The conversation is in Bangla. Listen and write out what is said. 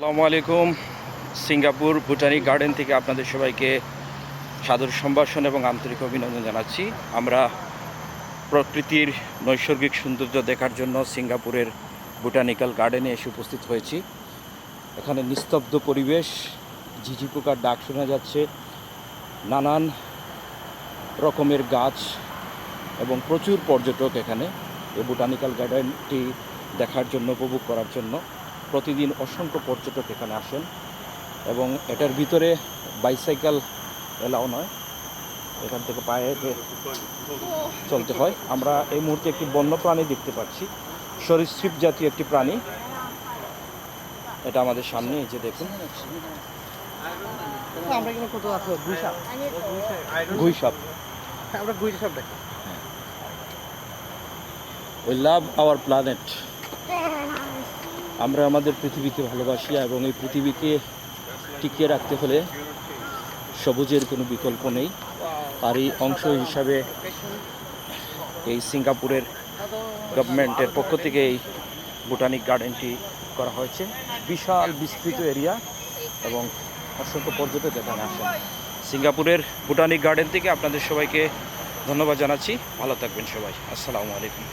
আসসালামু আলাইকুম। সিঙ্গাপুর বোটানিক গার্ডেন থেকে আপনাদের সবাইকে সাদর সম্ভাষণ এবং আন্তরিক অভিনন্দন জানাচ্ছি। আমরা প্রকৃতির নৈসর্গিক সৌন্দর্য দেখার জন্য সিঙ্গাপুরের বোটানিক্যাল গার্ডেনে এসে উপস্থিত হয়েছি। এখানে নিস্তব্ধ পরিবেশ, ঝিঝি পোকার ডাক শোনা যাচ্ছে, নানান রকমের গাছ এবং প্রচুর পর্যটক এখানে এই বোটানিক্যাল গার্ডেনটি দেখার জন্য, উপভোগ করার জন্য প্রতিদিন অসংখ্য পর্যটক এখানে আসেন এবং এটার ভিতরে বাইসাইকেল এলাও নয়, এখান থেকে পায়ে হেঁটে চলতে হয়। আমরা এই মুহূর্তে একটি বন্য প্রাণী দেখতে পাচ্ছি, সরীসৃপ জাতীয় একটি প্রাণী। এটা আমাদের সামনে, এই যে দেখুন, গুইসাপ। We love our planet. আমরা আমাদের পৃথিবীকে ভালোবাসি এবং এই পৃথিবীকে টিকিয়ে রাখতে হলে সবুজের কোনো বিকল্প নেই। তারই অংশ হিসাবে এই সিঙ্গাপুরের গভর্নমেন্টের পক্ষ থেকে এই বোটানিক গার্ডেনটি করা হয়েছে। বিশাল বিস্তৃত এরিয়া এবং অসংখ্য পর্যটক এখানে আসেন। সিঙ্গাপুরের বোটানিক গার্ডেন থেকে আপনাদের সবাইকে ধন্যবাদ জানাচ্ছি। ভালো থাকবেন সবাই। আসসালামু আলাইকুম।